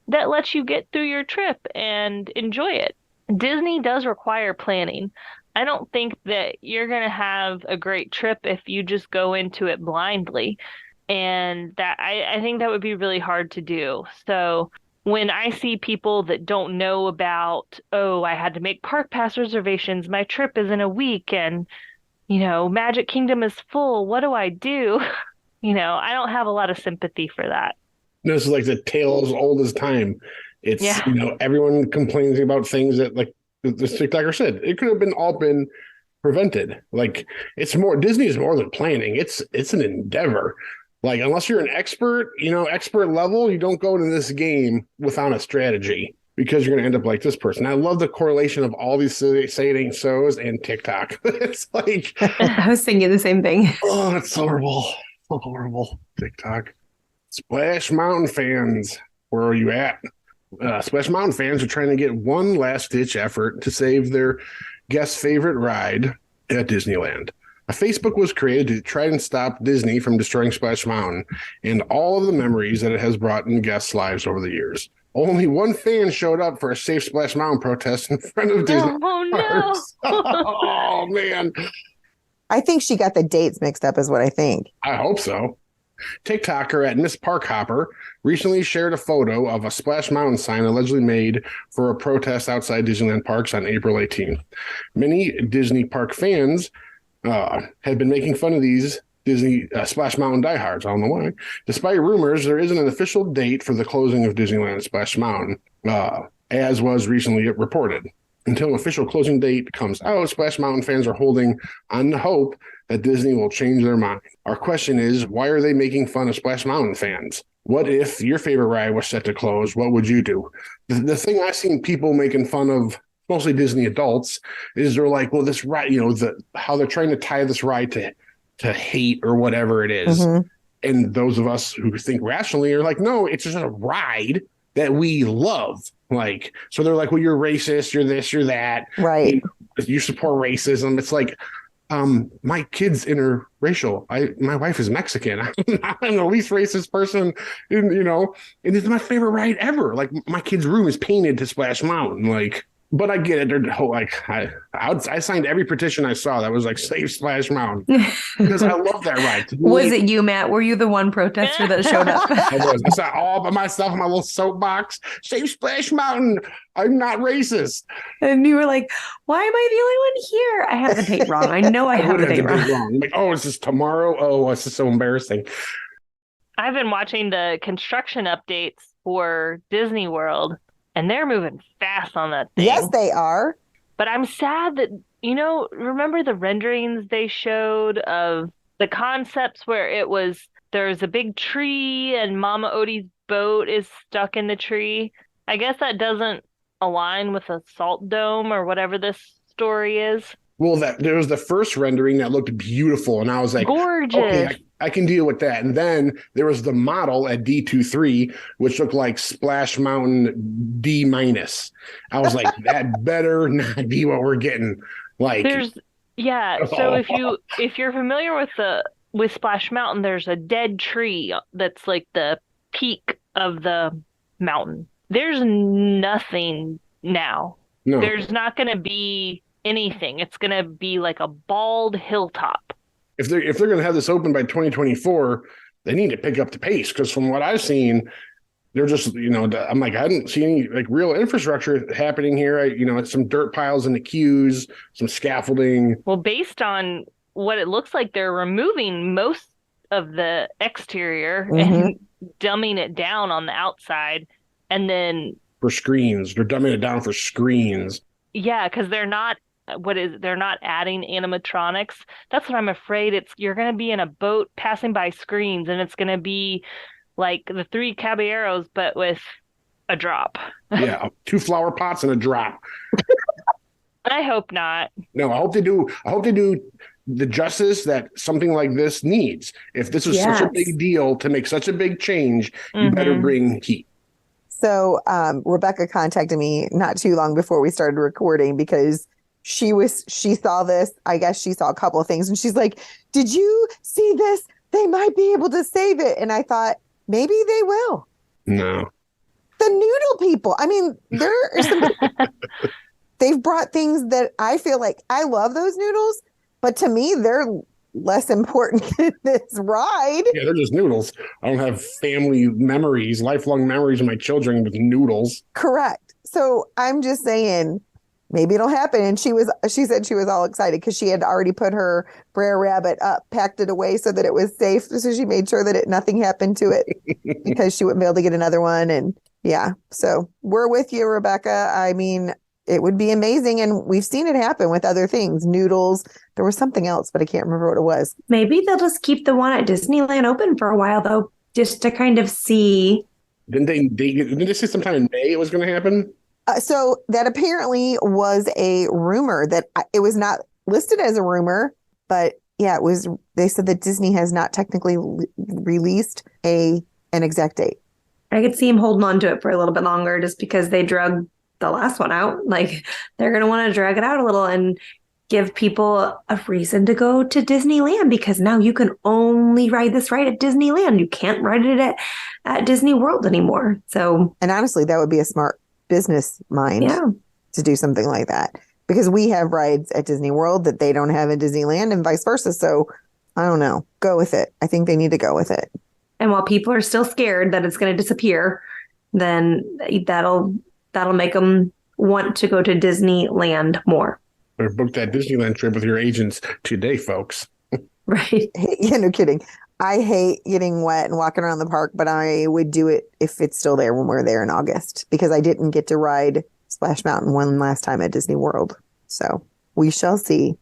that lets you get through your trip and enjoy it. Disney does require planning. I don't think that you're going to have a great trip if you just go into it blindly. And that I think that would be really hard to do. So when I see people that don't know about, oh, I had to make park pass reservations, my trip is in a week, and, Magic Kingdom is full, what do I do? I don't have a lot of sympathy for that. This is like the tale as old as time. It's, everyone complains about things that, like the TikToker said, it could have been prevented. Like, it's more, Disney is more than planning. It's an endeavor. Like, unless you're an expert, expert level, you don't go into this game without a strategy, because you're going to end up like this person. I love the correlation of all these Say It Ain't So's and TikTok. It's like, I was thinking the same thing. Oh, it's horrible. So horrible. TikTok. Splash Mountain fans, where are you at? Splash Mountain fans are trying to get one last-ditch effort to save their guest favorite ride at Disneyland. A Facebook was created to try and stop Disney from destroying Splash Mountain and all of the memories that it has brought in guests' lives over the years. Only one fan showed up for a safe Splash Mountain protest in front of Disney. Oh, no. Oh, man. I think she got the dates mixed up is what I think. I hope so. TikToker at Miss Park Hopper recently shared a photo of a Splash Mountain sign allegedly made for a protest outside Disneyland parks on April 18th. Many Disney park fans had been making fun of these Disney Splash Mountain diehards. I don't know why. Despite rumors, there isn't an official date for the closing of Disneyland Splash Mountain, as was recently reported. Until an official closing date comes out, Splash Mountain fans are holding on to hope that Disney will change their mind. Our question is, why are they making fun of Splash Mountain fans? What if your favorite ride was set to close? What would you do? The thing I've seen people making fun of, mostly Disney adults, is they're like, well, this ride, how they're trying to tie this ride to hate or whatever it is. Mm-hmm. And those of us who think rationally are like, no, it's just a ride that we love. Like, so they're like, well, you're racist, you're this, you're that. Right. You support racism. It's like, my kid's interracial. My wife is Mexican. I'm the least racist person, and it's my favorite ride ever. Like, my kid's room is painted to Splash Mountain. Like, but I get it. They're like, I signed every petition I saw that was like save Splash Mountain because I love that ride. Was it you, Matt? Were you the one protester that showed up? I was. I saw all by myself in my little soapbox. Save Splash Mountain. I'm not racist. And you were like, why am I the only one here? I have the date wrong. I know I have the date wrong. Like, oh, is this tomorrow? Oh, this is so embarrassing. I've been watching the construction updates for Disney World, and they're moving fast on that thing. Yes, they are. But I'm sad that, remember the renderings they showed of the concepts where there's a big tree and Mama Odie's boat is stuck in the tree? I guess that doesn't align with a salt dome or whatever this story is. Well, there was the first rendering that looked beautiful, and I was like, Gorgeous. okay, I can deal with that. And then there was the model at D23, which looked like Splash Mountain D minus. I was like, that better not be what we're getting. Like, so if you're familiar with Splash Mountain, there's a dead tree that's like the peak of the mountain. There's nothing now. no, There's not going to be anything. It's going to be like a bald hilltop. if they're going to have this open by 2024, they need to pick up the pace, because from what I've seen, they're just, I'm like, I didn't see any like real infrastructure happening here. Some dirt piles in the queues, some scaffolding. Well, based on what it looks like, they're removing most of the exterior and dumbing it down on the outside, and then For screens, they're dumbing it down for screens. yeah, because they're not adding animatronics. That's what I'm afraid. You're going to be in a boat passing by screens, and it's going to be like the Three Caballeros, but with a drop. Yeah, 2 flower pots and a drop. I hope not. No, I hope they do the justice that something like this needs. If this is such a big deal to make such a big change, you better bring heat. So Rebecca contacted me not too long before we started recording because she saw this. I guess she saw a couple of things, and she's like, "Did you see this? They might be able to save it." And I thought, maybe they will. No. The noodle people. I mean, there are some. They've brought things that I feel like I love those noodles, but to me, they're less important than this ride. Yeah, they're just noodles. I don't have family memories, lifelong memories of my children with noodles. Correct. So I'm just saying, maybe it'll happen. And she said she was all excited because she had already put her Brer Rabbit up, packed it away so that it was safe. So she made sure that nothing happened to it because she wouldn't be able to get another one. And yeah, so we're with you, Rebecca. I mean, it would be amazing. And we've seen it happen with other things, noodles. There was something else, but I can't remember what it was. Maybe they'll just keep the one at Disneyland open for a while, though, just to kind of see. Didn't they say sometime in May it was going to happen? So that apparently was a rumor that it was not listed as a rumor, but yeah, it was. They said that Disney has not technically released an exact date. I could see him holding on to it for a little bit longer just because they drug the last one out. Like, they're going to want to drag it out a little and give people a reason to go to Disneyland, because now you can only ride this ride at Disneyland. You can't ride it at Disney World anymore. So, and honestly, that would be a smart business mind to do something like that, because we have rides at Disney World that they don't have at Disneyland and vice versa. So I don't know. Go with it. I think they need to go with it. And while people are still scared that it's going to disappear, then that'll make them want to go to Disneyland more. Better book that Disneyland trip with your agents today, folks. Right. Yeah, no kidding. I hate getting wet and walking around the park, but I would do it if it's still there when we're there in August, because I didn't get to ride Splash Mountain one last time at Disney World. So we shall see.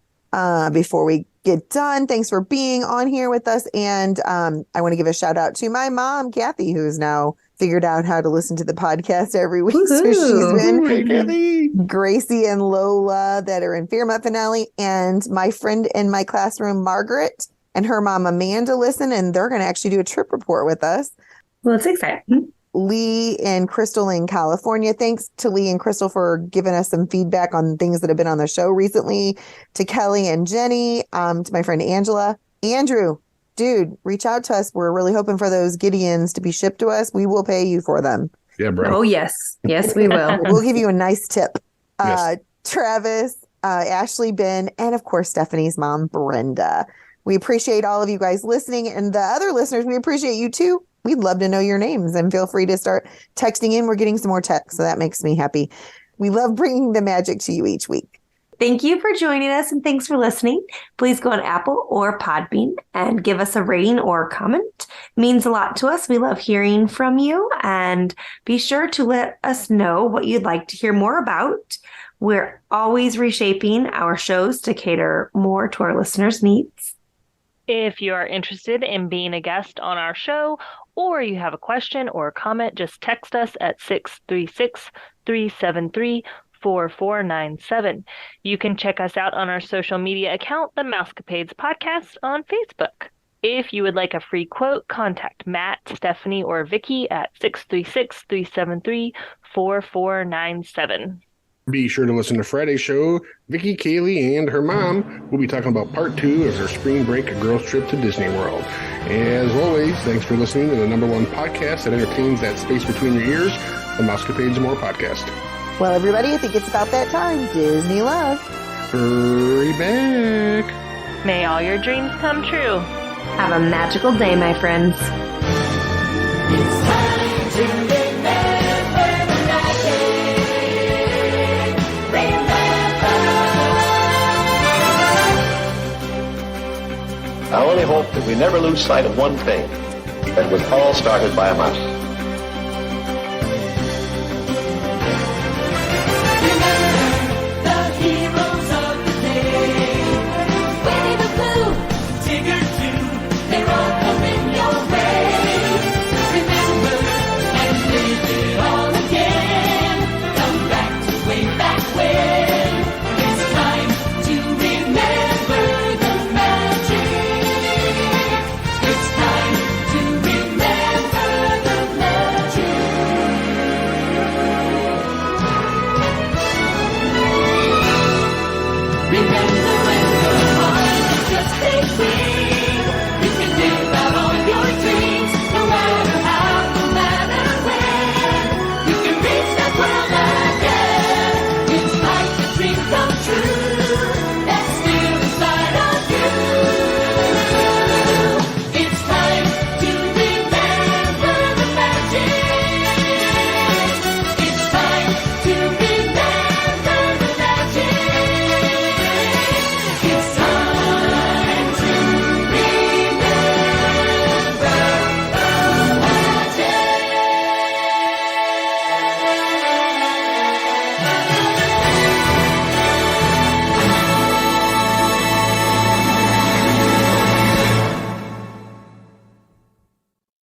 Before we get done, thanks for being on here with us. And I want to give a shout out to my mom, Kathy, who's now figured out how to listen to the podcast every week. So she's been Gracie and Lola that are in Fairmont finale, and my friend in my classroom, Margaret, and her mom, Amanda, listen, and they're going to actually do a trip report with us. Well, it's exciting. Lee and Crystal in California. Thanks to Lee and Crystal for giving us some feedback on things that have been on the show recently. To Kelly and Jenny, to my friend Angela. Andrew, dude, reach out to us. We're really hoping for those Gideons to be shipped to us. We will pay you for them. Yeah, bro. Oh, yes. Yes, we will. We'll give you a nice tip. Yes. Travis, Ashley, Ben, and of course, Stephanie's mom, Brenda. We appreciate all of you guys listening, and the other listeners, we appreciate you too. We'd love to know your names, and feel free to start texting in. We're getting some more texts, so that makes me happy. We love bringing the magic to you each week. Thank you for joining us, and thanks for listening. Please go on Apple or Podbean and give us a rating or comment. It means a lot to us. We love hearing from you, and be sure to let us know what you'd like to hear more about. We're always reshaping our shows to cater more to our listeners' needs. If you are interested in being a guest on our show, or you have a question or a comment, just text us at 636-373-4225. 4497. You can check us out on our social media account, the Mousecapades Podcast, on Facebook. If you would like a free quote, contact Matt, Stephanie, or Vicky at 636-373-4497. Be sure to listen to Friday's show. Vicky, Kaylee, and her mom will be talking about part 2 of their spring break girls trip to Disney World. As always, thanks for listening to the #1 podcast that entertains that space between your ears, the Mousecapades and More podcast. Well, everybody, I think it's about that time. Disney love. Hurry back. May all your dreams come true. Have a magical day, my friends. It's time to remember the magic. Remember. I only hope that we never lose sight of one thing, that it was all started by a mouse. The heroes of the day. Winnie the Pooh, Tigger too, they're all coming your way. Remember and live it all again. Come back to way back when. It's time to remember the magic. It's time to remember the magic. Remember.